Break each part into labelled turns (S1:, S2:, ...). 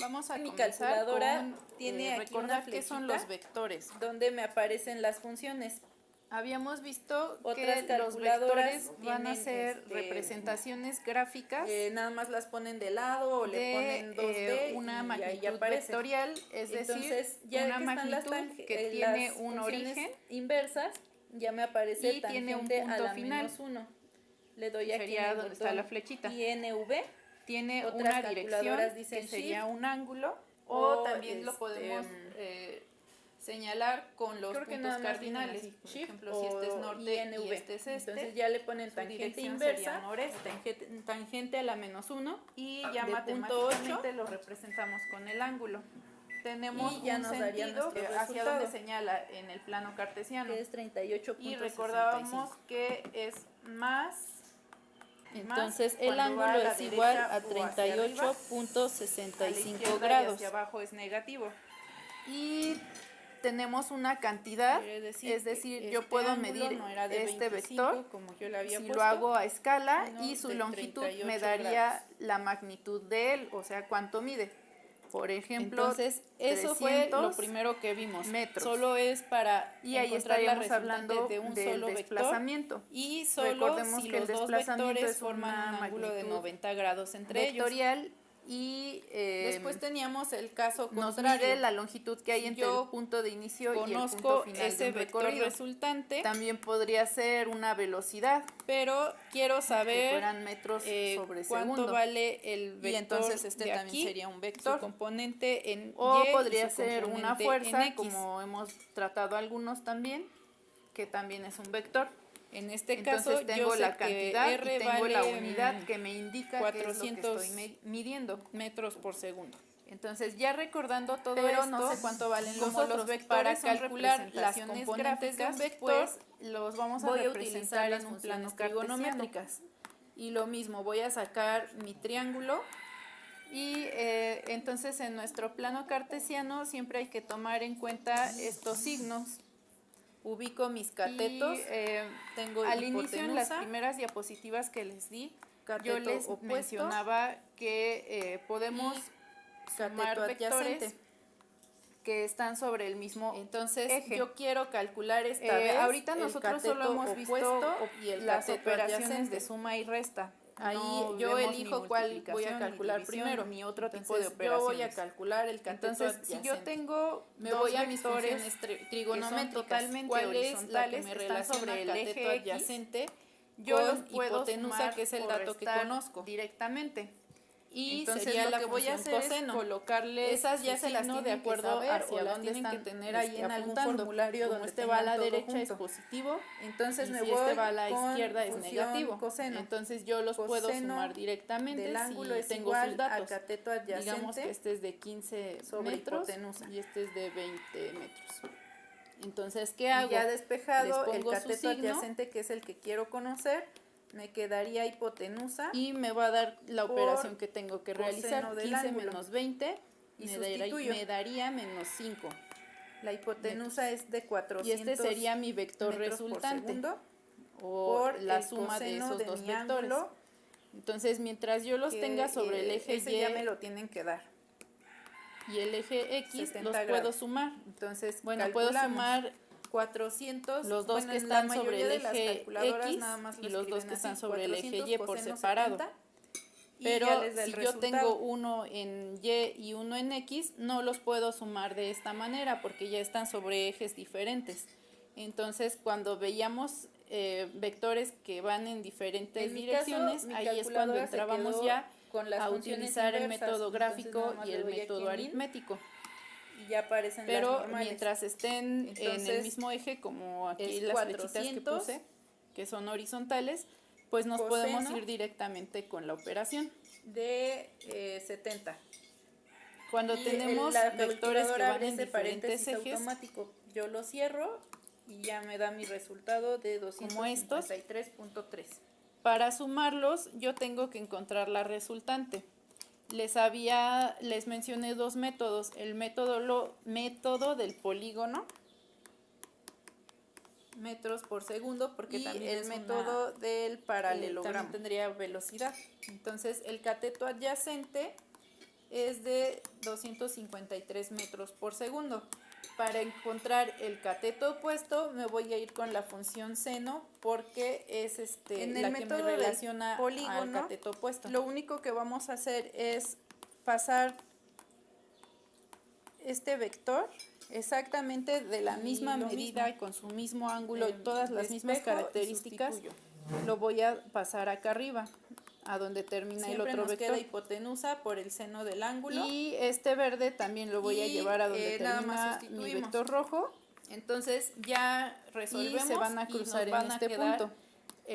S1: Vamos a
S2: Mi
S1: comenzar
S2: calculadora
S1: con
S2: tiene aquí
S1: recordar
S2: una
S1: qué son
S2: flechita
S1: los vectores.
S2: donde me aparecen las funciones.
S1: Habíamos visto
S2: Otras
S1: que los
S2: calculadoras
S1: vectores van a
S2: tienen,
S1: ser representaciones gráficas
S2: nada más las ponen de lado o le ponen 2D
S1: una
S2: y ahí
S1: magnitud
S2: aparece.
S1: vectorial, es
S2: Entonces,
S1: decir,
S2: ya
S1: una
S2: que están
S1: magnitud que
S2: las
S1: tiene un
S2: funciones
S1: origen
S2: inversas, ya me aparece
S1: y tiene un
S2: tangente a
S1: punto
S2: la
S1: final.
S2: -1. Le doy aquí en
S1: Sería
S2: el
S1: donde está
S2: botón
S1: la flechita.
S2: INV.
S1: Tiene
S2: Otras
S1: una dirección
S2: calculadoras dicen
S1: que sería
S2: Shift,
S1: un ángulo
S2: o
S1: también lo podemos señalar con los
S2: creo que
S1: puntos
S2: nada más
S1: cardinales.
S2: vienen así,
S1: Por
S2: Shift
S1: ejemplo, si este es norte
S2: INV.
S1: y este es este,
S2: Entonces ya le ponen
S1: su
S2: tangente
S1: dirección
S2: inversa,
S1: sería noreste, tangente a la -1 y ya
S2: de
S1: matemáticamente
S2: 0.8,
S1: lo representamos con el ángulo. Tenemos
S2: y ya
S1: un
S2: nos daría
S1: sentido
S2: nuestro
S1: hacia
S2: resultado,
S1: donde señala en el plano cartesiano.
S2: que es 38.65.
S1: Y recordábamos que es más.
S2: Entonces
S1: el
S2: ángulo es igual a 38.65 grados.
S1: Hacia abajo es negativo. Y tenemos una cantidad, es decir, yo puedo medir este vector
S2: como yo le había
S1: si
S2: puesto,
S1: lo hago a escala y su
S2: de
S1: longitud
S2: 38
S1: me daría
S2: grados.
S1: la magnitud de él, o sea, cuánto mide. Por ejemplo,
S2: entonces eso fue lo
S1: 300
S2: primero que vimos.
S1: metros.
S2: Solo es para
S1: Y ahí
S2: encontrar la
S1: estaríamos
S2: resultante
S1: hablando
S2: de un
S1: del
S2: solo
S1: desplazamiento.
S2: vector, y solo
S1: Recordemos
S2: si
S1: que el
S2: los dos
S1: desplazamiento
S2: vectores
S1: es
S2: forman
S1: una
S2: un ángulo de
S1: magnitud
S2: 90 grados entre ellos.
S1: vectorial y
S2: Después teníamos el caso
S1: nos
S2: contrario.
S1: mide la longitud que hay
S2: Si
S1: entre
S2: yo
S1: el punto de inicio y el punto
S2: conozco
S1: final
S2: ese
S1: de un
S2: vector
S1: recorrido.
S2: resultante,
S1: También podría ser una velocidad,
S2: pero quiero
S1: que
S2: saber
S1: fueran metros sobre
S2: cuánto
S1: segundo.
S2: vale el vector,
S1: Y entonces este
S2: de
S1: también
S2: aquí,
S1: sería un vector.
S2: su componente en
S1: O
S2: Y
S1: podría
S2: y su
S1: ser una
S2: componente
S1: fuerza,
S2: en X.
S1: como hemos tratado algunos también, que también es un vector.
S2: En este
S1: Entonces
S2: caso
S1: tengo
S2: yo sé
S1: la cantidad
S2: que
S1: y
S2: R
S1: tengo
S2: vale
S1: la unidad que me indica qué es lo que
S2: 400
S1: estoy midiendo.
S2: metros por segundo.
S1: Entonces ya recordando todo
S2: Pero
S1: esto,
S2: no sé cuánto valen los
S1: como
S2: otros.
S1: los vectores
S2: Para
S1: son
S2: calcular las
S1: representaciones
S2: componentes de un
S1: gráficas,
S2: vector,
S1: pues los vamos a
S2: voy a
S1: representar
S2: utilizar las
S1: en un plano
S2: funciones
S1: cartesiano.
S2: trigonométricas. Y lo mismo, voy a sacar mi triángulo.
S1: Y entonces en nuestro plano cartesiano siempre hay que tomar en cuenta estos signos.
S2: Ubico mis catetos,
S1: Y,
S2: tengo
S1: al inicio en las
S2: hipotenusa,
S1: primeras diapositivas que les di,
S2: cateto
S1: yo les
S2: opuesto,
S1: mencionaba que podemos sumar
S2: cateto
S1: vectores
S2: adyacente.
S1: que están sobre el mismo
S2: Entonces
S1: eje.
S2: yo quiero calcular esta vez
S1: ahorita
S2: el
S1: nosotros solo
S2: cateto
S1: hemos visto
S2: opuesto y el
S1: las
S2: cateto
S1: operaciones
S2: adyacente.
S1: de suma y resta.
S2: Ahí
S1: No
S2: yo
S1: vemos
S2: elijo
S1: ni
S2: cuál voy a
S1: multiplicación,
S2: calcular
S1: ni división,
S2: primero.
S1: ni otro
S2: Entonces,
S1: tipo de operaciones.
S2: yo voy a calcular el cateto
S1: Entonces,
S2: adyacente.
S1: si yo tengo
S2: me
S1: dos
S2: voy a mis
S1: vectores
S2: funciones
S1: que son
S2: trigonométricas,
S1: totalmente
S2: ¿cuál es la que
S1: horizontales,
S2: me
S1: están
S2: relaciona
S1: sobre el
S2: cateto
S1: eje X,
S2: adyacente
S1: yo
S2: con
S1: los puedo
S2: hipotenusa,
S1: sumar
S2: que es el
S1: o
S2: dato que
S1: restar
S2: conozco?
S1: directamente.
S2: Y
S1: Entonces,
S2: sería
S1: lo
S2: la
S1: que voy a
S2: función
S1: hacer es
S2: coseno.
S1: colocarles
S2: Esas ya
S1: su
S2: se las
S1: signo
S2: tienen
S1: de acuerdo
S2: que saber,
S1: hacia
S2: o las
S1: dónde
S2: tienen que
S1: están
S2: tener ahí en algún
S1: apuntando.
S2: formulario
S1: Como
S2: donde
S1: este va a la
S2: tengan todo
S1: derecha es
S2: junto.
S1: positivo,
S2: Entonces
S1: y
S2: me
S1: si
S2: voy
S1: este va a la
S2: con
S1: izquierda es
S2: función
S1: negativo.
S2: coseno.
S1: Entonces yo los puedo
S2: Coseno
S1: sumar directamente
S2: del ángulo
S1: si
S2: es
S1: tengo
S2: igual
S1: sus datos.
S2: a cateto adyacente
S1: Digamos que este es de 15
S2: sobre
S1: metros
S2: hipotenusa.
S1: y este es de 20 metros. Entonces, ¿qué hago?
S2: Y ya despejado
S1: Les
S2: el
S1: pongo su
S2: cateto
S1: signo
S2: adyacente, que es el que quiero conocer, me quedaría hipotenusa
S1: y me va a dar la
S2: por
S1: operación que tengo que realizar.
S2: coseno del
S1: 15
S2: ángulo.
S1: menos 20
S2: Y
S1: me daría menos 5.
S2: la hipotenusa
S1: metros.
S2: Es de 400
S1: Y este sería mi vector
S2: metros
S1: resultante,
S2: por segundo,
S1: o
S2: por
S1: la
S2: el
S1: suma de
S2: coseno
S1: esos
S2: de
S1: dos
S2: mi
S1: vectores.
S2: ángulo,
S1: Entonces, mientras yo los
S2: que,
S1: tenga sobre el eje
S2: ese
S1: Y
S2: ya me lo tienen que dar.
S1: y el eje X,
S2: 70
S1: los puedo
S2: grados.
S1: sumar.
S2: Entonces,
S1: Bueno, puedo
S2: calculamos.
S1: sumar
S2: 400,
S1: los dos que
S2: en la
S1: están sobre
S2: mayoría
S1: el
S2: de las
S1: eje
S2: calculadoras
S1: X
S2: nada más lo
S1: y los dos
S2: escriben
S1: que están
S2: así,
S1: sobre el eje
S2: 400
S1: Y por
S2: coseno
S1: separado.
S2: 70, y
S1: Pero
S2: ya les da el
S1: si yo
S2: resultado.
S1: tengo uno en Y y uno en X, no los puedo sumar de esta manera porque ya están sobre ejes diferentes. Entonces, cuando veíamos vectores que van en diferentes
S2: En mi
S1: direcciones,
S2: caso, mi
S1: ahí es cuando
S2: calculadora se
S1: entrábamos
S2: quedó
S1: ya
S2: con las
S1: a
S2: funciones
S1: utilizar el
S2: inversas,
S1: método
S2: entonces
S1: gráfico
S2: nada más
S1: y
S2: le
S1: el
S2: doy aquí
S1: método
S2: en 1000.
S1: aritmético.
S2: Y ya aparecen las
S1: Pero
S2: normales.
S1: mientras estén
S2: Entonces,
S1: en el mismo eje, como aquí
S2: es
S1: las
S2: 400
S1: flechitas que puse, que son horizontales, pues nos
S2: coseno
S1: podemos ir directamente con la operación.
S2: de 70.
S1: Cuando
S2: Y
S1: tenemos
S2: la
S1: vectores que
S2: calculadora
S1: van
S2: abre
S1: en
S2: ese
S1: diferentes
S2: paréntesis
S1: ejes,
S2: automático. Yo lo cierro y ya me da mi resultado de
S1: como estos,
S2: 253.3.
S1: para sumarlos yo tengo que encontrar la resultante. Les mencioné dos métodos, el método del polígono,
S2: metros por segundo, porque
S1: y
S2: también
S1: el
S2: es
S1: método del paralelogramo.
S2: también tendría velocidad. Entonces el cateto adyacente
S1: es de 253 metros por segundo. Para encontrar el cateto opuesto me voy a ir con la función seno porque es
S2: En el
S1: la que me
S2: método del
S1: relaciona al
S2: polígono,
S1: cateto opuesto.
S2: lo único que vamos a hacer es pasar este vector
S1: exactamente de la
S2: y
S1: misma
S2: lo
S1: medida
S2: mismo.
S1: y con su mismo ángulo y todas las mismas
S2: Despejo y
S1: características,
S2: sustituyo.
S1: lo voy a pasar acá arriba, a donde termina
S2: Siempre
S1: el otro
S2: nos
S1: vector.
S2: queda hipotenusa por el seno del ángulo.
S1: Y este verde también lo voy a
S2: Y,
S1: llevar a donde
S2: nada más
S1: termina mi
S2: sustituimos.
S1: vector rojo.
S2: Entonces ya resolvemos
S1: Y se van a
S2: y
S1: cruzar
S2: nos van
S1: en
S2: a
S1: este
S2: quedar,
S1: punto.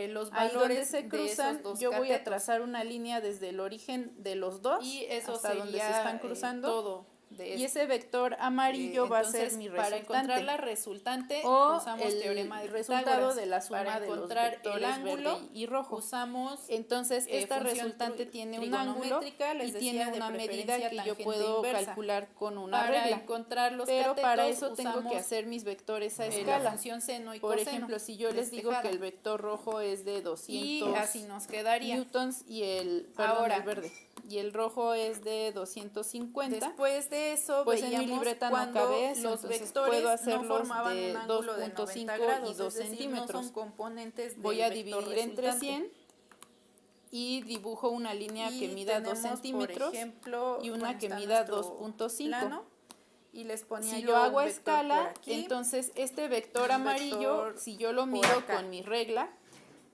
S2: los
S1: Ahí donde
S2: valores
S1: se
S2: de
S1: cruzan,
S2: esos dos
S1: yo voy a
S2: catetos.
S1: trazar una línea desde el origen de los dos
S2: Y eso
S1: hasta
S2: sería
S1: donde se están cruzando.
S2: todo de
S1: Y
S2: esto.
S1: ese vector amarillo va a ser
S2: Entonces,
S1: mi
S2: para
S1: resultante.
S2: encontrar la resultante
S1: o
S2: usamos
S1: el
S2: teorema de
S1: resultado
S2: Pitágoras.
S1: de la suma
S2: Para
S1: de los
S2: encontrar
S1: vectores
S2: el ángulo
S1: verde y rojo.
S2: usamos
S1: Entonces esta
S2: función
S1: resultante tiene un ángulo
S2: trigonométrica, les
S1: y
S2: decía,
S1: tiene
S2: de
S1: una medida
S2: preferencia
S1: que yo
S2: tangente
S1: puedo
S2: inversa.
S1: calcular con una
S2: Para
S1: regla.
S2: encontrar los
S1: Pero para
S2: catetos
S1: eso tengo que
S2: usamos,
S1: hacer mis vectores a
S2: la
S1: escala.
S2: función seno y
S1: Por
S2: coseno
S1: ejemplo, si yo les digo que el vector rojo es de 200
S2: y así nos quedaría.
S1: newtons y el verde y el rojo es de 250.
S2: Después de eso
S1: Pues en mi
S2: veíamos
S1: libreta no
S2: cuando
S1: cabe eso,
S2: los
S1: entonces
S2: vectores
S1: puedo
S2: no
S1: hacerlos
S2: formaban
S1: de
S2: un ángulo de
S1: 2.5
S2: 90 grados,
S1: y 2
S2: es decir,
S1: centímetros.
S2: no son componentes del
S1: Voy a
S2: vector
S1: dividir entre
S2: resultante.
S1: 100 y dibujo una línea
S2: Y
S1: que mida 2
S2: tenemos,
S1: centímetros
S2: por ejemplo,
S1: y una
S2: bueno,
S1: que
S2: está
S1: mida
S2: nuestro
S1: 2.5.
S2: plano, y les ponía
S1: Si
S2: yo
S1: lo hago
S2: un
S1: a
S2: vector por
S1: escala,
S2: aquí,
S1: entonces este vector
S2: un
S1: amarillo,
S2: vector
S1: si yo lo
S2: por
S1: mido
S2: acá.
S1: con mi regla,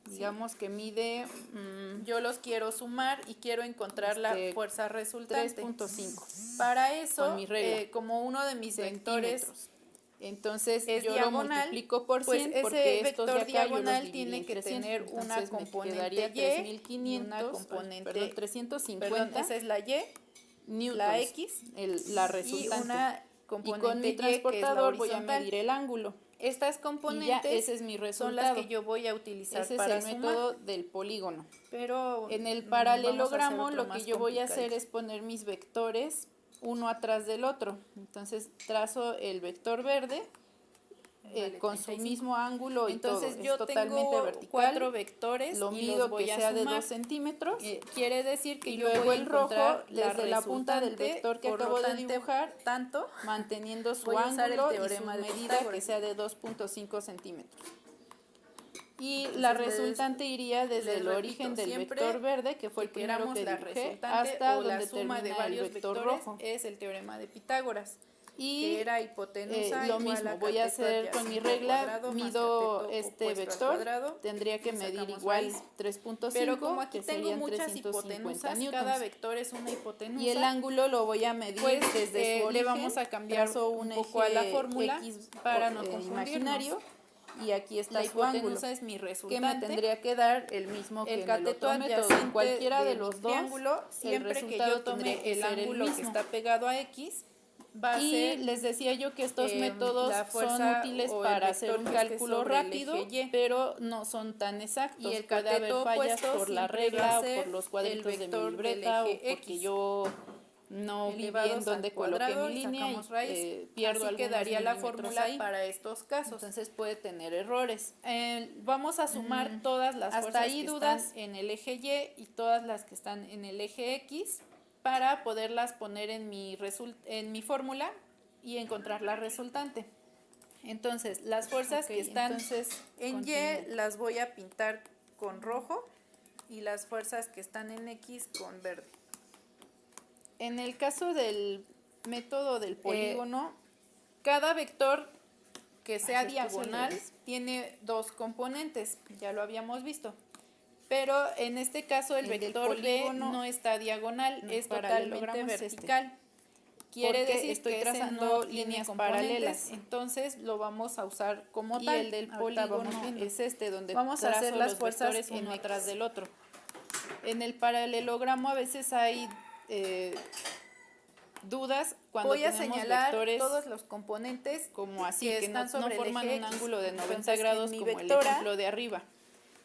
S1: digamos que mide
S2: yo los quiero sumar y quiero encontrar la fuerza resultante.
S1: 3.5
S2: Para eso,
S1: con mi regla.
S2: como uno de mis vectores
S1: centímetros. Entonces
S2: es
S1: yo
S2: diagonal,
S1: lo multiplico por 100
S2: pues ese
S1: porque estos de
S2: vector
S1: acá yo
S2: diagonal
S1: los dividí
S2: tiene
S1: en
S2: que
S1: 300,
S2: tener una
S1: entonces me
S2: componente
S1: quedaría
S2: y
S1: 3500,
S2: y una componente,
S1: perdón, 350
S2: perdón, esa es la y,
S1: newtons,
S2: la x
S1: la
S2: y
S1: resultante.
S2: una
S1: Y
S2: componente
S1: con mi
S2: y, que es la
S1: transportador voy a
S2: horizontal.
S1: medir el ángulo.
S2: Estas
S1: Y ya
S2: componentes
S1: ese es mi resultado.
S2: son las que yo voy a utilizar
S1: Ese es
S2: para
S1: el
S2: sumar.
S1: método del polígono.
S2: Pero
S1: En el
S2: vamos a
S1: paralelogramo
S2: hacer otro
S1: lo que
S2: más
S1: yo voy a
S2: complicadito.
S1: hacer es poner mis vectores uno atrás del otro. Entonces trazo el vector verde
S2: Vale,
S1: con su
S2: 35.
S1: mismo ángulo y
S2: Entonces
S1: todo.
S2: yo
S1: Es totalmente
S2: tengo
S1: vertical.
S2: 4 vectores
S1: Lo
S2: y
S1: mido
S2: los voy
S1: que
S2: a
S1: sea de
S2: sumar.
S1: 2 centímetros.
S2: Quiere decir que
S1: Y
S2: yo
S1: luego
S2: voy a
S1: el rojo
S2: encontrar
S1: desde la punta del
S2: resultante,
S1: vector que
S2: por lo
S1: acabo de
S2: tanto,
S1: dibujar,
S2: tanto
S1: manteniendo su
S2: voy a usar el
S1: ángulo y su
S2: teorema de
S1: medida que
S2: Pitágoras.
S1: sea de 2.5 centímetros. Y la resultante iría desde el origen del vector verde, que fue el primero que
S2: la
S1: dibujé,
S2: resultante
S1: hasta
S2: o la
S1: donde
S2: suma de
S1: termina el
S2: varios
S1: vector
S2: vectores
S1: rojo.
S2: es el teorema de Pitágoras,
S1: Y
S2: que era hipotenusa
S1: lo
S2: igual
S1: mismo,
S2: a
S1: voy a
S2: cateto
S1: hacer con mi
S2: adyacente al
S1: regla,
S2: cuadrado más
S1: mido
S2: cateto
S1: este
S2: opuesto al
S1: vector,
S2: cuadrado,
S1: tendría que
S2: y
S1: medir
S2: sacamos
S1: igual
S2: raíz.
S1: 3.5,
S2: Pero como aquí
S1: que
S2: tengo
S1: serían
S2: muchas
S1: 350
S2: hipotenusas,
S1: newtons.
S2: cada vector es una hipotenusa.
S1: Y el ángulo lo voy a medir
S2: Pues,
S1: desde su origen.
S2: le vamos a cambiar
S1: trazo
S2: un
S1: un
S2: poco a la
S1: eje
S2: fórmula
S1: X
S2: para no
S1: imaginario,
S2: confundirnos.
S1: y aquí está
S2: La
S1: su ángulo,
S2: hipotenusa es mi
S1: que me
S2: resultante.
S1: tendría que dar el mismo que
S2: El
S1: en el
S2: cateto
S1: otro método.
S2: adyacente
S1: Cualquiera de
S2: mi
S1: los dos,
S2: triángulo,
S1: el
S2: siempre que
S1: resultado
S2: yo tome
S1: tendría que
S2: el
S1: ser el
S2: ángulo que
S1: mismo.
S2: está pegado a X, va a
S1: Y
S2: ser
S1: les decía yo que estos métodos
S2: la
S1: son
S2: fuerza
S1: útiles
S2: o el
S1: para hacer
S2: vector
S1: un
S2: que esté
S1: cálculo
S2: sobre el
S1: rápido,
S2: eje Y.
S1: pero no son tan exactos.
S2: Y el
S1: Puede haber
S2: cateto
S1: fallas
S2: opuesto
S1: por la
S2: siempre va
S1: regla
S2: a
S1: o
S2: ser
S1: por los
S2: el
S1: cuadritos de mi
S2: vector del
S1: libreta o
S2: eje
S1: porque
S2: X.
S1: yo no vi bien
S2: Elevados
S1: dónde
S2: al
S1: coloqué
S2: cuadrado
S1: mi
S2: y
S1: línea
S2: sacamos
S1: y
S2: raíz.
S1: pierdo
S2: Así
S1: algunos
S2: quedaría la
S1: milímetros
S2: fórmula
S1: ahí.
S2: para estos casos.
S1: Entonces puede tener errores.
S2: Vamos a sumar todas las
S1: Hasta
S2: fuerzas
S1: ahí
S2: que
S1: dudas.
S2: están en el eje Y y todas las que están en el eje X para poderlas poner en mi fórmula y encontrar la resultante. Entonces, las fuerzas que están en
S1: continúo.
S2: Y las voy a pintar con rojo y las fuerzas que están en X con verde.
S1: En el caso del método del polígono,
S2: Cada vector que sea
S1: Esto es al
S2: diagonal
S1: revés.
S2: tiene dos componentes, ya lo habíamos visto. Pero en este caso el
S1: El del
S2: vector B
S1: polígono,
S2: no está diagonal,
S1: no,
S2: es
S1: paralelogramo
S2: totalmente
S1: es este.
S2: vertical. Quiere
S1: Porque
S2: decir
S1: estoy
S2: que ese
S1: trazando
S2: no tiene
S1: líneas
S2: componentes,
S1: paralelas.
S2: entonces lo vamos a usar como
S1: y
S2: tal.
S1: el del
S2: Ahorita vamos
S1: polígono
S2: viendo.
S1: es este, donde
S2: Vamos a hacer
S1: trazo
S2: las
S1: los
S2: fuerzas
S1: vectores uno
S2: en
S1: atrás
S2: X.
S1: del otro. En el paralelogramo a veces hay dudas cuando
S2: Voy a
S1: tenemos
S2: señalar
S1: vectores
S2: todos los componentes
S1: como así,
S2: que
S1: que no,
S2: están sobre
S1: no
S2: el
S1: forman
S2: eje
S1: un
S2: X.
S1: ángulo de 90
S2: Entonces,
S1: grados
S2: en mi
S1: como
S2: vectora,
S1: el ejemplo de arriba.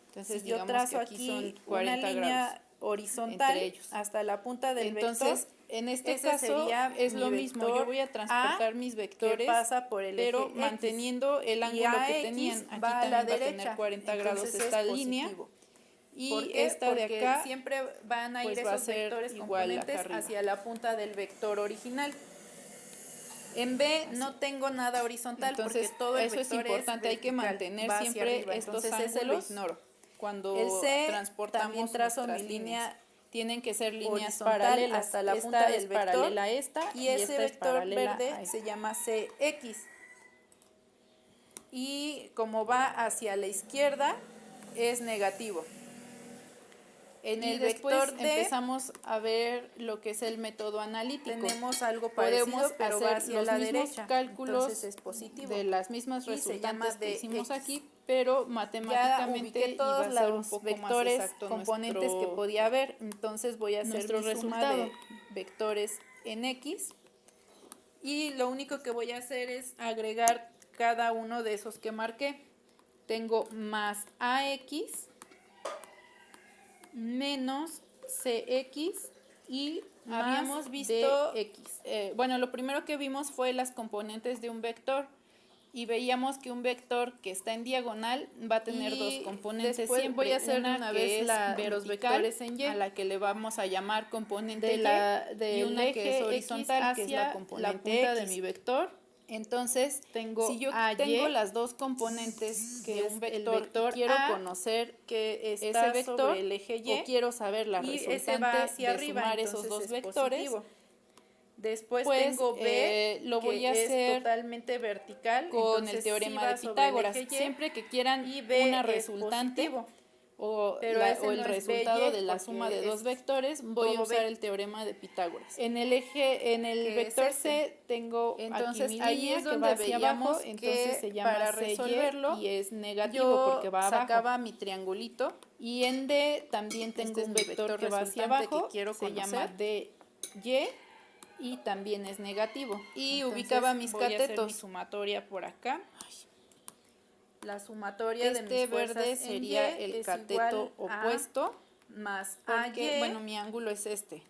S1: Entonces
S2: si yo
S1: digamos
S2: trazo
S1: que aquí son
S2: aquí
S1: 40
S2: una línea
S1: grados.
S2: horizontal
S1: entre ellos.
S2: hasta la punta del
S1: Entonces,
S2: vector,
S1: en este
S2: ese
S1: caso
S2: sería
S1: es
S2: mi
S1: lo mismo,
S2: vector
S1: yo voy a transportar mis
S2: que
S1: vectores,
S2: pasa por el
S1: pero
S2: eje X.
S1: manteniendo el
S2: Y
S1: ángulo que
S2: AX
S1: tenían. Aquí
S2: va a
S1: también
S2: la
S1: va a
S2: derecha,
S1: tener 40 grados
S2: entonces
S1: esta
S2: es
S1: línea.
S2: positivo.
S1: Y
S2: ¿Por qué?
S1: esta de
S2: Porque
S1: acá
S2: siempre van a ir
S1: pues va a
S2: esos
S1: ser
S2: vectores
S1: igual acá
S2: componentes
S1: arriba.
S2: hacia la punta del vector original. En B no tengo nada horizontal.
S1: Entonces,
S2: porque todo el
S1: eso es
S2: vector
S1: importante, hay que
S2: vertical,
S1: mantener
S2: va hacia
S1: siempre
S2: arriba,
S1: estos
S2: entonces ese lo
S1: ángulos.
S2: ignoro.
S1: Cuando
S2: El C
S1: transportamos
S2: también trazo mi
S1: nuestras
S2: línea
S1: líneas, tienen que ser líneas
S2: horizontal
S1: paralelas.
S2: hasta la
S1: Esta
S2: punta
S1: es
S2: del vector,
S1: paralela a esta
S2: y
S1: esta
S2: ese
S1: es
S2: vector
S1: paralela
S2: verde
S1: a esta.
S2: se llama CX. Y como va hacia la izquierda, es negativo. En
S1: Y
S2: el
S1: después
S2: vector D
S1: empezamos a ver lo que es el método analítico.
S2: tenemos algo
S1: Podemos
S2: parecido, pero va
S1: hacer
S2: hacia
S1: los
S2: la
S1: mismos
S2: derecha.
S1: cálculos
S2: Entonces es positivo.
S1: de las mismas
S2: Y se llama
S1: resultantes que hicimos
S2: DX.
S1: aquí, pero
S2: Ya
S1: matemáticamente
S2: ubiqué
S1: iba
S2: todos
S1: a ser un
S2: los
S1: poco
S2: vectores
S1: más exacto
S2: componentes que podía haber. Entonces voy a hacer
S1: nuestro
S2: mi suma
S1: resultado.
S2: de vectores en X. Y lo único que voy a hacer es agregar cada uno de esos que marqué. Tengo más AX menos CX y
S1: Habíamos
S2: más
S1: visto,
S2: DX.
S1: bueno, lo primero que vimos fue las componentes de un vector y veíamos que un vector que está en diagonal va a tener
S2: Y
S1: dos componentes
S2: después
S1: siempre.
S2: voy a hacer
S1: una
S2: una
S1: que
S2: vez
S1: es
S2: los
S1: vertical,
S2: vectores en Y,
S1: a la que le vamos a llamar componente
S2: de la-
S1: Y, y
S2: del
S1: una que es
S2: eje
S1: horizontal,
S2: X
S1: que es
S2: hacia
S1: la
S2: la
S1: componente
S2: punta
S1: de
S2: X.
S1: mi vector.
S2: Entonces,
S1: Tengo
S2: si yo
S1: AY,
S2: tengo las dos componentes
S1: que
S2: de
S1: es
S2: un
S1: el
S2: vector,
S1: vector
S2: quiero
S1: A,
S2: conocer que
S1: ese
S2: está
S1: vector,
S2: sobre el eje Y,
S1: o quiero saber la
S2: y ese
S1: resultante
S2: va hacia
S1: de
S2: arriba,
S1: sumar esos
S2: entonces
S1: dos
S2: es
S1: vectores.
S2: positivo. Después
S1: Pues,
S2: tengo B,
S1: lo voy a
S2: que
S1: hacer
S2: es totalmente vertical,
S1: con
S2: entonces
S1: el teorema
S2: sí va
S1: de
S2: sobre el
S1: Pitágoras.
S2: eje Y,
S1: Siempre que quieran
S2: y B
S1: una
S2: es
S1: resultante
S2: positivo.
S1: o,
S2: Pero
S1: la-
S2: ese
S1: o el
S2: no es
S1: resultado
S2: BY
S1: de la
S2: porque
S1: suma de dos
S2: es
S1: vectores, voy a
S2: todo
S1: usar
S2: B.
S1: el teorema de Pitágoras.
S2: En el eje, en el
S1: Que es
S2: vector
S1: este.
S2: C tengo
S1: Entonces
S2: aquí mi
S1: ahí
S2: línea
S1: es
S2: que
S1: donde
S2: va hacia
S1: veíamos
S2: abajo,
S1: que
S2: entonces se llama
S1: para
S2: CY
S1: resolverlo
S2: y es negativo
S1: yo
S2: porque va abajo.
S1: sacaba mi triangulito.
S2: Y en D también tengo
S1: Este es
S2: un
S1: mi
S2: vector
S1: vector
S2: que va hacia
S1: resultante
S2: abajo,
S1: que quiero
S2: se
S1: conocer.
S2: llama DY y también es negativo.
S1: Y
S2: Entonces,
S1: ubicaba mis
S2: voy a hacer mi
S1: catetos.
S2: sumatoria por acá. La sumatoria de
S1: Este
S2: mis fuerzas
S1: verde
S2: en
S1: sería
S2: Y
S1: el
S2: es
S1: cateto
S2: igual a
S1: opuesto,
S2: más
S1: porque,
S2: AY,
S1: bueno, mi ángulo es este.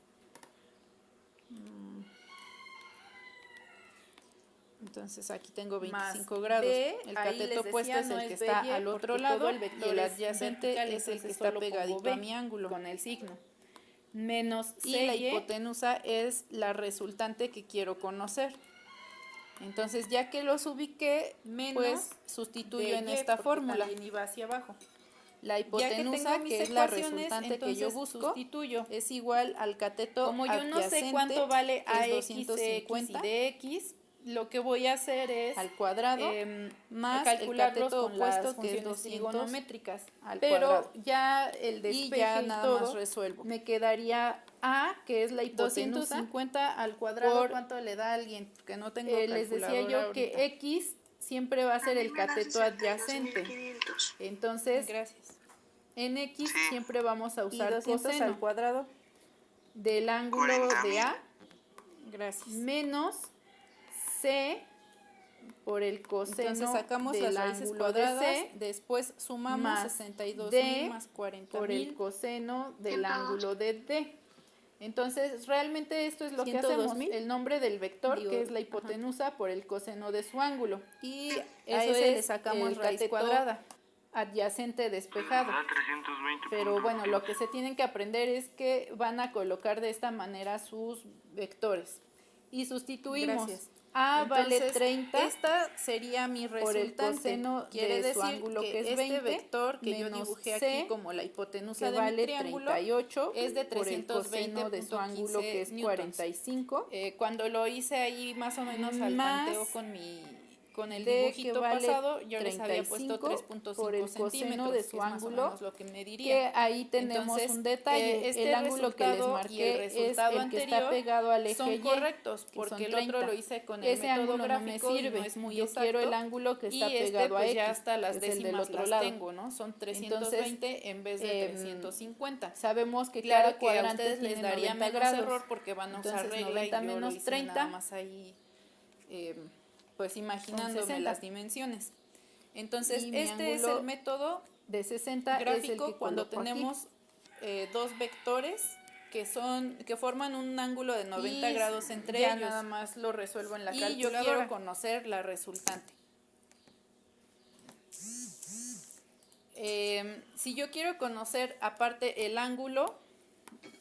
S1: Entonces aquí tengo 25
S2: más
S1: grados.
S2: B,
S1: El
S2: ahí les
S1: cateto opuesto
S2: decía,
S1: es
S2: no
S1: el que
S2: es
S1: está
S2: BY,
S1: al otro
S2: porque
S1: lado
S2: todo el vector
S1: y el
S2: es
S1: adyacente
S2: vertical,
S1: es el que
S2: entonces
S1: está
S2: solo pongo
S1: pegadito
S2: B
S1: a mi ángulo.
S2: con el signo. Menos
S1: Y la
S2: CY,
S1: hipotenusa es la resultante que quiero conocer. Entonces, ya que los ubiqué,
S2: menos
S1: pues sustituyo en
S2: DY,
S1: esta
S2: porque
S1: fórmula.
S2: también iba hacia abajo.
S1: La
S2: Ya que
S1: hipotenusa,
S2: tengo mis
S1: que es la
S2: ecuaciones,
S1: resultante que yo
S2: entonces
S1: busco,
S2: sustituyo.
S1: es igual al cateto
S2: Como yo no sé
S1: adyacente,
S2: cuánto vale
S1: que es
S2: AX,
S1: 250
S2: CX y DX, lo que voy a hacer es
S1: al cuadrado, más el
S2: calcularlos
S1: cateto
S2: con las
S1: opuesto, que es
S2: funciones
S1: 200
S2: trigonométricas.
S1: al
S2: Pero
S1: cuadrado.
S2: ya el
S1: Y
S2: despeje
S1: ya
S2: y
S1: nada
S2: todo,
S1: más resuelvo.
S2: me quedaría A, que es la hipotenusa.
S1: 250 al cuadrado,
S2: por-
S1: ¿cuánto le da a alguien? Que no tengo
S2: les decía
S1: calculadora
S2: yo que
S1: ahorita.
S2: X siempre va a ser el cateto adyacente. Entonces,
S1: Gracias.
S2: en X siempre vamos a
S1: Y
S2: usar
S1: 200
S2: coseno
S1: al cuadrado.
S2: del ángulo de A
S1: Gracias.
S2: menos C por el coseno
S1: Entonces sacamos
S2: del
S1: las raíces
S2: ángulo
S1: cuadradas,
S2: de C
S1: después sumamos
S2: más
S1: 62.000
S2: D
S1: más 40.000
S2: por el coseno del ángulo de D. Entonces, realmente esto es lo que hacemos.
S1: 102.000.
S2: El nombre del vector,
S1: Digo,
S2: que es la hipotenusa, por el coseno de su ángulo.
S1: y
S2: A
S1: eso
S2: ese
S1: es
S2: le sacamos
S1: el
S2: raíz
S1: cateto
S2: cuadrada adyacente despejado. Pero bueno, lo que se tienen que aprender es que van a colocar de esta manera sus vectores. Y sustituimos.
S1: Gracias.
S2: A vale
S1: Entonces,
S2: 30
S1: esta sería mi
S2: por el
S1: resultante.
S2: coseno
S1: Quiere
S2: de su
S1: decir
S2: ángulo, que es
S1: este
S2: 20,
S1: vector que yo
S2: menos
S1: dibujé
S2: C,
S1: aquí como la hipotenusa
S2: que
S1: de
S2: vale
S1: mi triángulo
S2: 38
S1: es de
S2: por el coseno de su
S1: 320.15
S2: ángulo, que es
S1: newtons.
S2: 45.
S1: Cuando lo hice ahí más o menos al
S2: Más
S1: tanteo con el
S2: D, que
S1: dibujito
S2: vale
S1: pasado, yo les había puesto
S2: 35 por el
S1: 3.5
S2: coseno
S1: centímetros,
S2: de su
S1: que es más o
S2: ángulo,
S1: menos lo que me
S2: que
S1: diría.
S2: ahí tenemos
S1: Entonces,
S2: un detalle.
S1: este
S2: el ángulo que les
S1: resultado y
S2: marqué
S1: el resultado
S2: es el que está
S1: anterior
S2: pegado al eje
S1: son
S2: Y,
S1: correctos,
S2: que
S1: porque
S2: son
S1: el otro
S2: 30.
S1: lo hice con el
S2: Ese
S1: método
S2: ángulo no me
S1: gráfico y
S2: sirve.
S1: no es muy
S2: Yo
S1: exacto.
S2: quiero el ángulo que está
S1: y
S2: pegado
S1: pues
S2: a
S1: ya
S2: X,
S1: hasta las
S2: que es el del
S1: décimas
S2: otro
S1: las
S2: lado.
S1: tengo, ¿no? Son 320 en vez de 350.
S2: Sabemos que
S1: Claro
S2: cada
S1: que a
S2: cuadrante
S1: ustedes
S2: tiene
S1: les daría
S2: 90
S1: menos
S2: grados.
S1: error porque van a usar
S2: Entonces,
S1: regla y
S2: 90
S1: yo
S2: menos
S1: lo hice
S2: 30
S1: nada más ahí pues imaginándome
S2: 60.
S1: las dimensiones. Entonces,
S2: Y mi
S1: este es
S2: ángulo
S1: el método
S2: de 60 es el
S1: gráfico
S2: que
S1: cuando
S2: coloco aquí.
S1: tenemos dos vectores que forman un ángulo de 90
S2: Y
S1: grados entre
S2: ya
S1: ellos.
S2: nada más lo resuelvo en la
S1: Y yo
S2: calculadora.
S1: quiero conocer la resultante. si yo quiero conocer aparte el ángulo,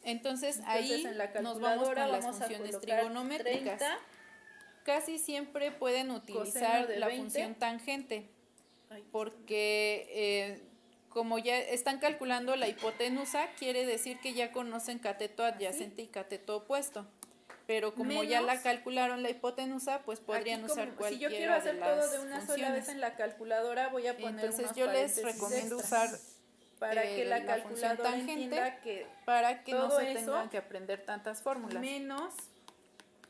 S1: entonces ahí
S2: en la
S1: nos vamos con las
S2: vamos a
S1: funciones
S2: colocar
S1: trigonométricas.
S2: 30
S1: Casi siempre pueden utilizar
S2: coseno de
S1: la
S2: 20.
S1: función tangente, porque como ya están calculando la hipotenusa, quiere decir que ya conocen cateto adyacente y cateto opuesto. Pero como ya la calcularon la hipotenusa, pues podrían usar cualquiera
S2: si yo quiero hacer
S1: de las
S2: todo de una
S1: funciones.
S2: sola vez en la calculadora, voy a poner
S1: Entonces
S2: unos
S1: yo les
S2: paréntesis
S1: recomiendo
S2: extra
S1: usar
S2: para que la
S1: función
S2: calculadora
S1: tangente,
S2: entienda que
S1: para que no
S2: todo
S1: se
S2: eso
S1: tengan que aprender tantas fórmulas.
S2: menos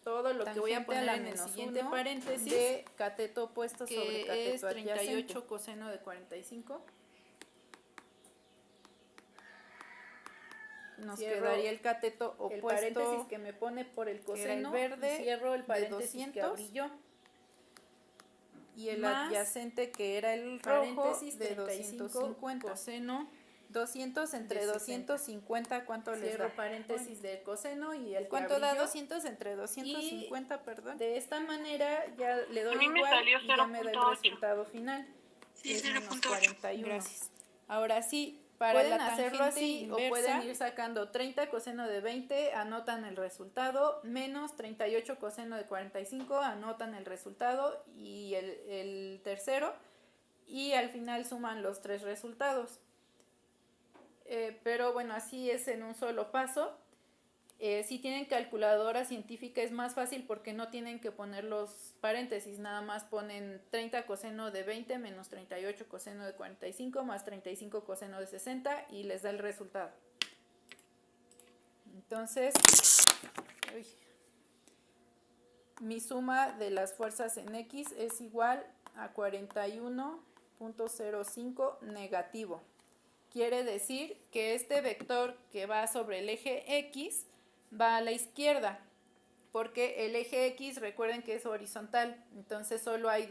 S2: todo lo que voy a poner en el siguiente paréntesis
S1: de cateto opuesto sobre
S2: que
S1: cateto
S2: es 38
S1: adyacente.
S2: coseno de 45.
S1: Nos
S2: Cierro
S1: quedaría el cateto
S2: el
S1: opuesto,
S2: paréntesis que me pone por el
S1: que era el
S2: coseno,
S1: verde,
S2: y cierro el
S1: de
S2: paréntesis
S1: 200,
S2: que abrí yo.
S1: y el
S2: más
S1: adyacente que era el rojo
S2: paréntesis
S1: de
S2: 35
S1: 250.
S2: coseno
S1: 200 entre
S2: de
S1: 250, ¿cuánto les
S2: Cierro
S1: da?
S2: paréntesis del coseno y el que
S1: ¿Cuánto
S2: abrí
S1: da
S2: yo?
S1: 200 entre 250, perdón?
S2: De esta manera ya le doy
S3: A mí me
S2: igual
S3: salió
S2: y ya me da el
S3: 0.8.
S2: resultado final.
S3: Sí,
S2: Es menos
S3: 0.8.
S2: 41.
S1: Gracias. Ahora sí, para
S2: Pueden
S1: la
S2: hacerlo
S1: tangente
S2: así
S1: inversa,
S2: o pueden ir sacando 30 coseno de 20, anotan el resultado, menos 38 coseno de 45, anotan el resultado y el tercero, y al final suman los tres resultados. Pero bueno, así es en un solo paso. Si tienen calculadora científica es más fácil porque no tienen que poner los paréntesis, nada más ponen 30 coseno de 20 menos 38 coseno de 45 más 35 coseno de 60 y les da el resultado. Entonces, mi suma de las fuerzas en X es igual a 41.05 negativo. Quiere decir que este vector que va sobre el eje X va a la izquierda, porque el eje X, recuerden que es horizontal, entonces solo hay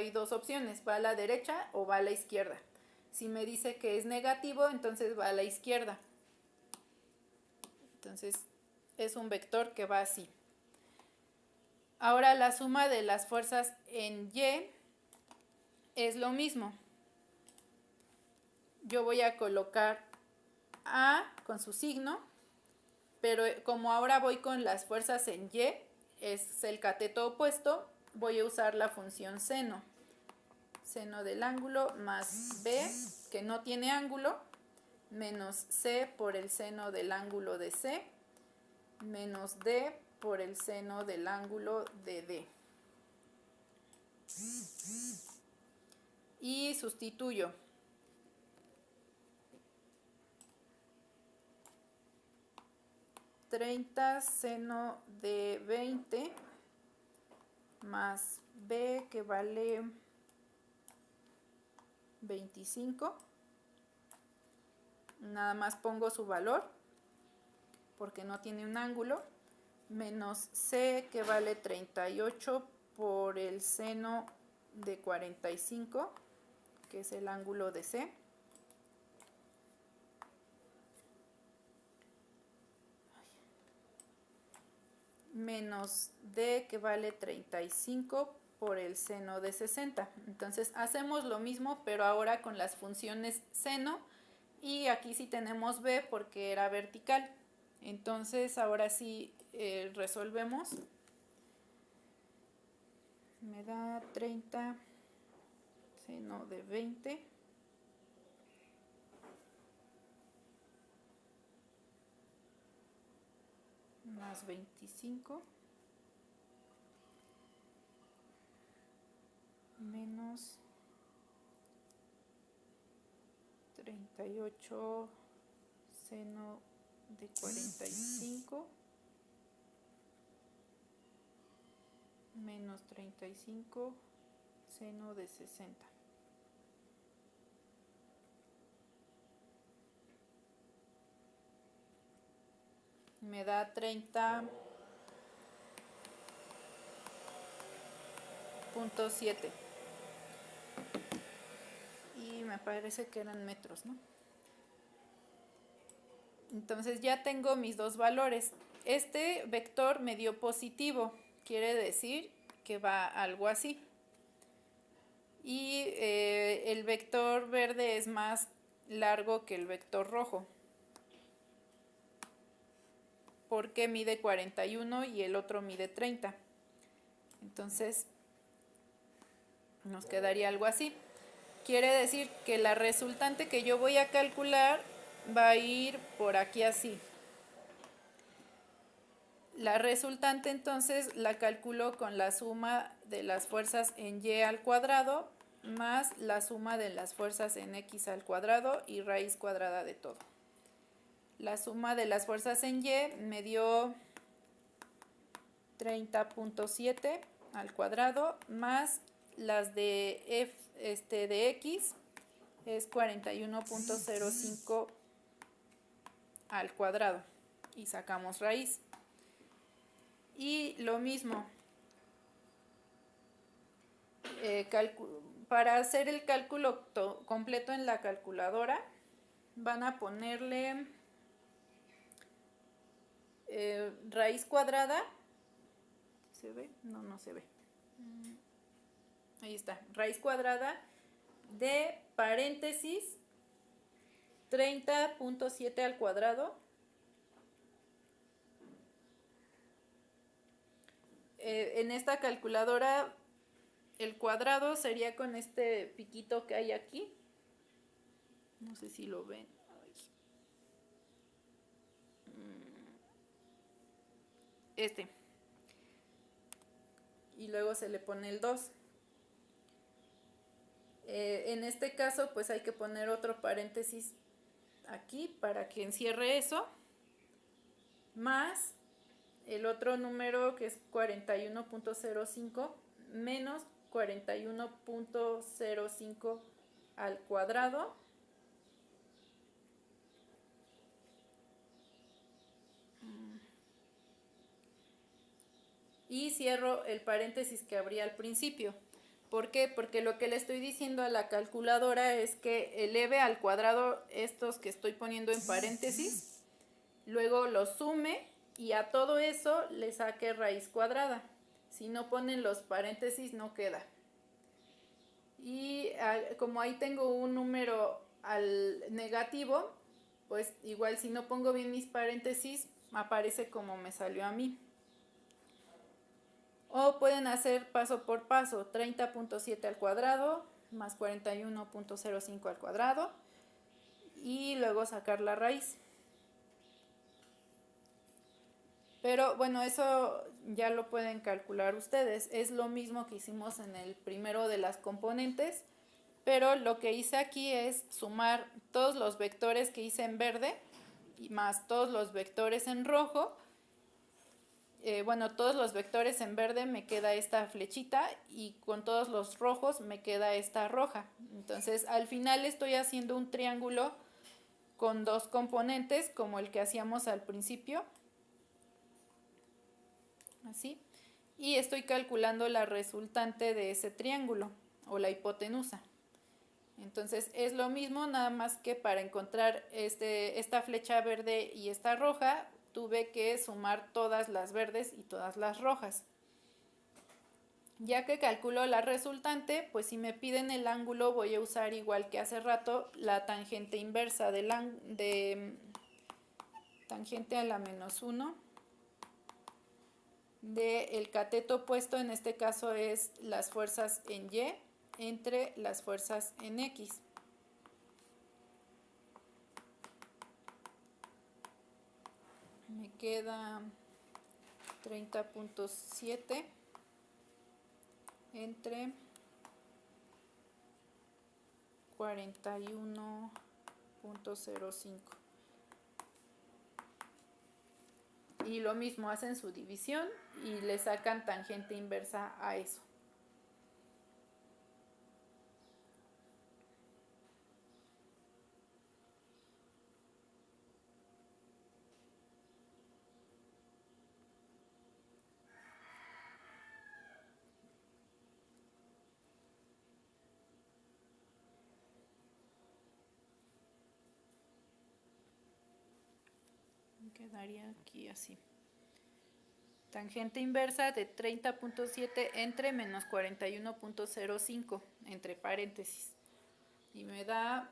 S2: dos opciones, va a la derecha o va a la izquierda. Si me dice que es negativo, entonces va a la izquierda. Entonces es un vector que va así. Ahora la suma de las fuerzas en Y es lo mismo. Yo voy a colocar A con su signo, pero como ahora voy con las fuerzas en Y, es el cateto opuesto, voy a usar la función seno. Seno del ángulo más B, que no tiene ángulo, menos C por el seno del ángulo de C, menos D por el seno del ángulo de D. Y sustituyo. Seno de 20 más B que vale 25. Nada más pongo su valor porque no tiene un ángulo. Menos C que vale 38 por el seno de 45, que es el ángulo de C. Menos D que vale 35 por el seno de 60. Entonces hacemos lo mismo, pero ahora con las funciones seno, y aquí sí tenemos B porque era vertical. Entonces ahora sí resolvemos. Me da 30 seno de 20 más 25 menos 38 seno de 45 menos 35 seno de 60. Me da 30.7 y me parece que eran metros, ¿no? Entonces ya tengo mis dos valores. Este vector me dio positivo, quiere decir que va algo así.
S1: y el vector verde es más largo que el vector rojo, porque mide 41 y el otro mide 30. Entonces nos quedaría algo así. Quiere decir que la resultante que yo voy a calcular va a ir por aquí así. La resultante entonces la calculo con la suma de las fuerzas en y al cuadrado más la suma de las fuerzas en x al cuadrado y raíz cuadrada de todo. La suma de las fuerzas en y me dio 30.7 al cuadrado más las de de x es 41.05 al cuadrado y sacamos raíz. Y lo mismo, para hacer el cálculo completo en la calculadora van a ponerle raíz cuadrada. ¿Se ve? No, no se ve. Ahí está, raíz cuadrada de paréntesis 30.7 al cuadrado en esta calculadora el cuadrado sería con este piquito que hay aquí. No sé si lo ven. Este. Y luego se le pone el 2. En este caso pues hay que poner otro paréntesis aquí para que encierre eso, más el otro número que es 41.05 menos 41.05 al cuadrado y cierro el paréntesis que abría al principio. ¿Por qué? Porque lo que le estoy diciendo a la calculadora es que eleve al cuadrado estos que estoy poniendo en paréntesis, luego los sume y a todo eso le saque raíz cuadrada. Si no ponen los paréntesis no queda. Y como ahí tengo un número al negativo, pues igual si no pongo bien mis paréntesis aparece como me salió a mí. O pueden hacer paso por paso, 30.7 al cuadrado más 41.05 al cuadrado y luego sacar la raíz. Pero bueno, eso ya lo pueden calcular ustedes. Es lo mismo que hicimos en el primero de las componentes, pero lo que hice aquí es sumar todos los vectores que hice en verde y más todos los vectores en rojo. Bueno, todos los vectores en verde me queda esta flechita y con todos los rojos me queda esta roja. Entonces al final estoy haciendo un triángulo con dos componentes como el que hacíamos al principio. Así. Y estoy calculando la resultante de ese triángulo o la hipotenusa. Entonces es lo mismo, nada más que para encontrar esta flecha verde y esta roja tuve que sumar todas las verdes y todas las rojas. Ya que calculo la resultante, pues si me piden el ángulo voy a usar igual que hace rato la tangente inversa de tangente a la -1 del cateto opuesto, en este caso es las fuerzas en Y entre las fuerzas en X. Me queda 30.7 entre 41.05. Y lo mismo, hacen su división y le sacan tangente inversa a eso. Quedaría aquí así. Tangente inversa de 30.7 entre menos 41.05 entre paréntesis. Y me da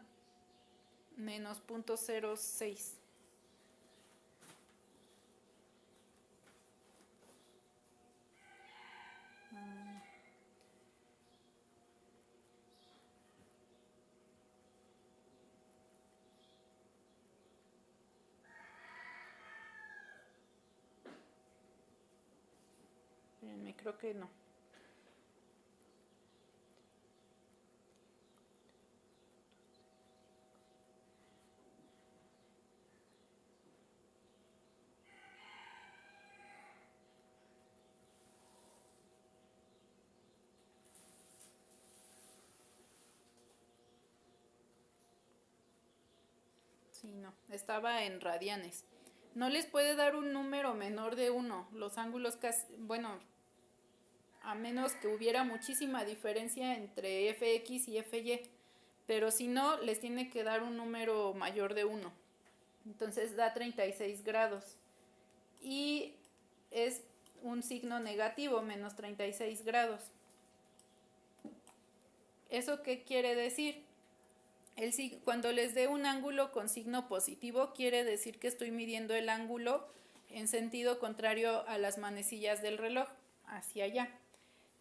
S1: menos 0.06. Creo que no. Sí, no, estaba en radianes. No les puede dar un número menor de 1. Los ángulos casi, bueno, a menos que hubiera muchísima diferencia entre Fx y Fy. Pero si no, les tiene que dar un número mayor de 1. Entonces da 36 grados. Y es un signo negativo, menos 36 grados. ¿Eso qué quiere decir? Cuando les dé un ángulo con signo positivo, quiere decir que estoy midiendo el ángulo en sentido contrario a las manecillas del reloj, hacia allá.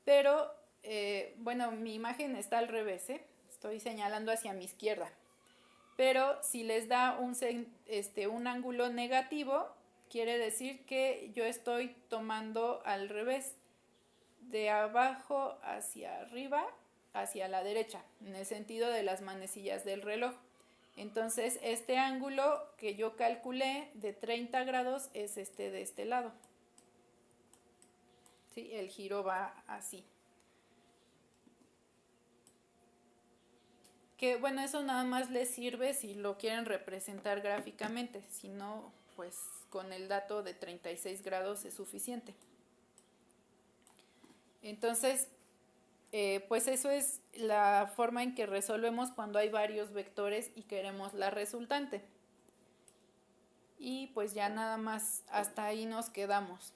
S1: Pero, bueno, mi imagen está al revés, estoy señalando hacia mi izquierda. Pero si les da un ángulo negativo, quiere decir que yo estoy tomando al revés, de abajo hacia arriba, hacia la derecha, en el sentido de las manecillas del reloj. Entonces, este ángulo que yo calculé de 30 grados es de este lado. ¿Sí? El giro va así. Que bueno, eso nada más les sirve si lo quieren representar gráficamente, si no, pues con el dato de 36 grados es suficiente. Entonces, pues eso es la forma en que resolvemos cuando hay varios vectores y queremos la resultante. Y pues ya nada más hasta ahí nos quedamos.